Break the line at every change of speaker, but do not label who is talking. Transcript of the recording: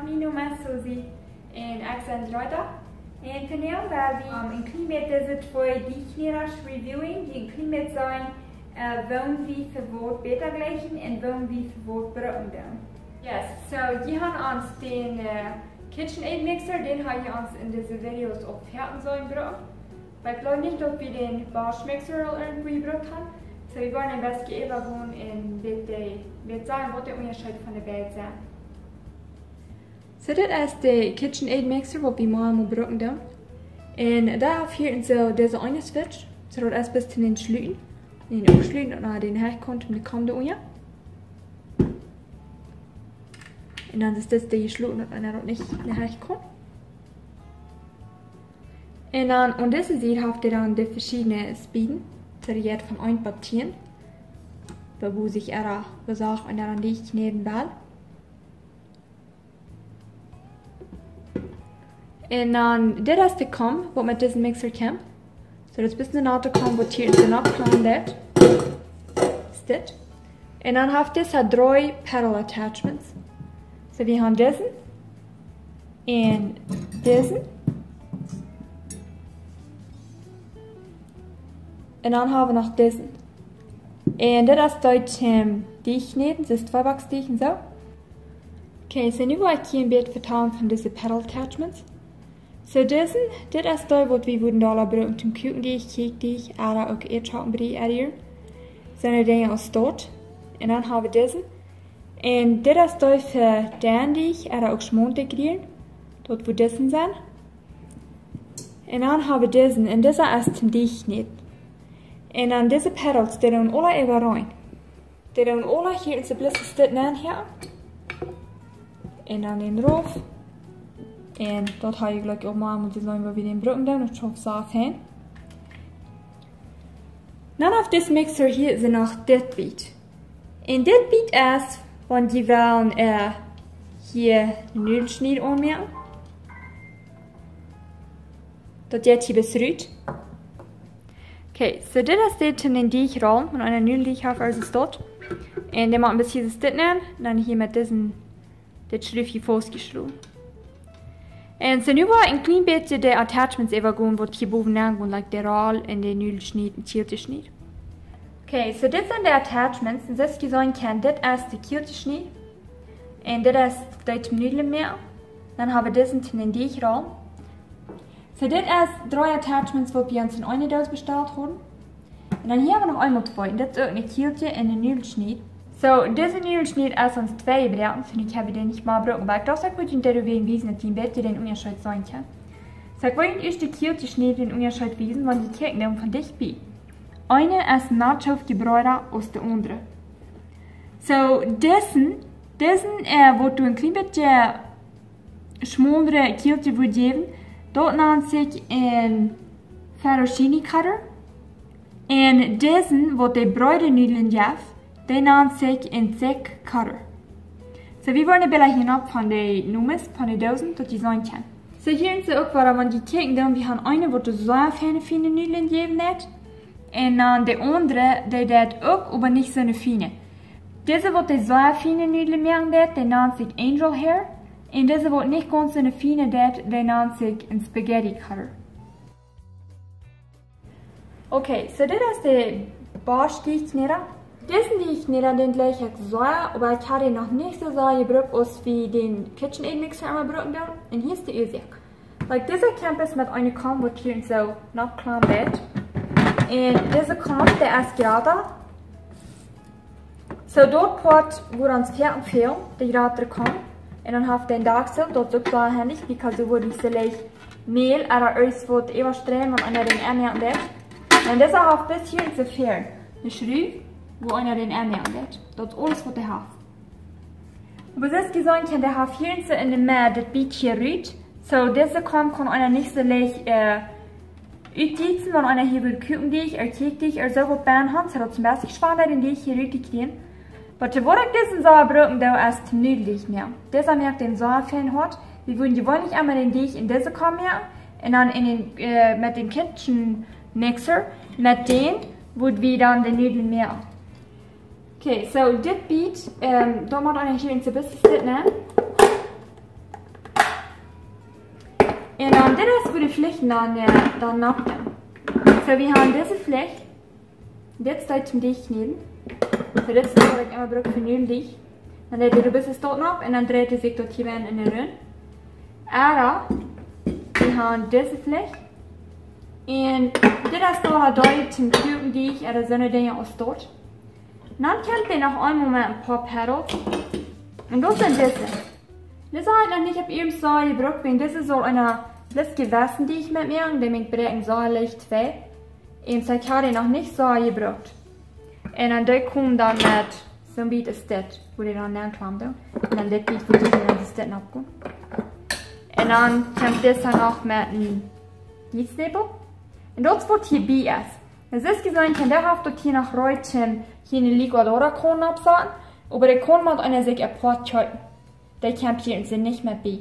Mijn naam is Suzy en ik ben Rhoda. En vandaag werden we een klein beetje voor die knera's reviewing, die een klein beetje zijn waarom we verwoord beter gleichen en waarom we verwoord brücken doen. Yes, so je gaan ons den KitchenAid Mixer, den habe ich uns in diese Videos auch fertig sollen brücken. Weil ich glaube nicht, dass wir den Bosch Mixer irgendwie gebraucht haben. So wir wollen ein bisschen übergehen und mit sagen, was der Unterschied von der Welt ist. So das ist der KitchenAid Mixer, den wir mal brauchen da. Und da auf hier so diese eine Switch, so das erst bis zu den Schlüten, den Aufschlüten und dann den Herkont und den Kamm da unten. Und dann ist das der Schlüten und dann nicht der Herkont. Und dann, und das hier habt ihr dann die verschiedenen Speeden, so die jetzt von einem Partieren, wo sich er gesagt und dann liegt nebenbei. Und dann, das ist der Kamm, wo mit diesem Mixer kommt. So, das ist ein anderer Kamm, wo hier in den Abklauen wird. Ist das. Und dann habt ihr so 3 Pedal Attachments. So, wir haben diesen. Und diesen. Und dann haben wir noch diesen. Und das ist dort die ich neben, das ist 2 Wachsdichten so. Okay, so nu wollte ich hier ein bisschen vertrauen von diesen Pedal Attachments. So diesen, das ist dort, wo wir wurden da brauchen zum Küken, die ich kiek, die ich auch schauen bei hier. So eine Dinge aus dort. Und dann haben wir diesen. Und das ist dort für den, die ich auch schmont integrieren. Dort, wo diesen sind. Und dann haben wir diesen. Und dieser ist zum Dicht nicht. Und dann diese Pedals, die doen alle even rein. Die doen alle hier in de blisse dit hier. En dan den drauf. Und dort habe ich gleich auch mal mit dem, wo wir den brücken dann und schon safe hin. Dann auf this Mixer hier sind noch das Beat. Und das Beat ist, wenn die wollen hier den Nudelschnitt anmerken. Das jetzt hier bis rüt. Okay, so das ist der in die ich rollen, mit einer Nudel, die ich habe, also dort. Und dann machen wir hier das nehmen, dann hier mit diesem, das Schrift hier vorgeschlagen. Und so nu war ein klein bisschen die Attachments übergehen, die hier oben gehen, like der Roll und der Nudelschnitt und Kielte-Schnitt. Okay, so das sind die Attachments, und das gesehen kann, das ist der Kielte-Schnitt. Und das ist das Nudeln mehr. Dann haben wir diesen in die ich rollen. So das ist 3 Attachments, die wir uns in einer Dose bestellt haben. Und dann hier haben wir noch einmal 2. Das ist auch eine Kielte und ein Nudelschnitt. So, dieser Nudelschnitt ist uns 2 gebraucht, und ich habe den nicht mal gebraucht, weil ich dachte, ich würde Ihnen wiesen, dass die Bette den Unterschied sein kann. So, ich wollte euch den Kielte-Schnitt den Unterschied wiesen, weil die Kirchen von dich bi. Eine ist Nacho gebräuter aus der andere. So, diesen, wo du ein klein bisschen schmolere Kielte würde geben, dort nennt sich ein Fettuccine Cutter. Und diesen, wo die Bräuternudeln gibt, der nennt sich ein Thick Cutter. So, wir wollen ein bisschen hinab von den Nummern, von den Dosen, dass die sein kann. So, hier ist es auch, wenn man die Kirchen dann, wir haben eine, die so feine Nudeln geben hat. Und dann der andere, der hat auch, aber nicht so eine feine. Diese, die so feine Nudeln machen hat, der nennt sich Angel Hair. Und diese, die nicht ganz so eine feine hat, der nennt sich ein Spaghetti Cutter. Okay, so das ist der Bosch, die ich knere. Diesen, die ich knere, den gleich so, aber ich habe ihn noch nicht so gebraucht, als wie den KitchenAid Mixer einmal brauchen will. Und hier ist der Ösig. Like dieser Campus mit einer Kamm, wo hier so noch klein wird. Und dieser Kamm, der ist gerade. So dort Part, wo uns fertig fehlt, der gerade kommt. Und dann habe ich den Dachsel, dort so klar handig, weil so wurde ich leicht Mehl oder Eis wird überströmen und einer den Ernähren wird. Und deshalb habe ich das hier zu fehlen. Eine Schrift, wo einer den Ernähren wird. Das ist alles, was der hat. Aber das gesagt kann, der hat hier so in der Mitte, das Beat hier rührt. So, diese kann einer nicht so leicht utdiensten, wenn einer hier will küken dich, oder kiek dich, oder so was Bein hat. So, das zum Beispiel spannend, den die hier rührt kriegen. Aber die Wohnung diesen Sauer brauchen, da ist nötig mehr. Dieser merkt den Sauerfan hat. Wir würden die wollen nicht einmal den Dich in diese kommen und dann in den, mit dem Kitchen Mixer, mit den, wo wir dann den Nudeln mehr. Okay, so das Beat, da macht einer hier ein bisschen, ne? En dan dit is voor de vlecht dan nachten. So, wir haben diese Fläche. Dit staat zum dichtschneiden. So, dit staat wat ik immer brug voor nu dicht. Dan deed je de bussen stoten op en dan draait hij zich tot hier in de run. Aber, wir haben diese Fläche. En dit is dan dort zum Knoten die ich oder so eine Dinge aus dort. Dann kennt ihr noch einen Moment ein paar Pedals. Und das sind diese. Das habe ich noch nicht auf ihrem Saal gebraucht, wegen das ist so eine das Gewässer, die ich mit mir habe, die mich brechen so leicht weh. Und ich habe die noch nicht so gebraucht. Und dann die kommen dann mit so ein bisschen Stett, wo die dann lernt haben. Und dann das Bild, wo die dann die Stetten abgehen. Und dann kommt das dann auch mit einem Gießnebel. Und das wird hier BS. Das ist gesagt, kann der Haft dort hier nach Reutchen hier eine Liquidora-Kronen absagen, aber der Kronen macht einer sich ein paar Schulten. Der kommt hier und sind nicht mehr B.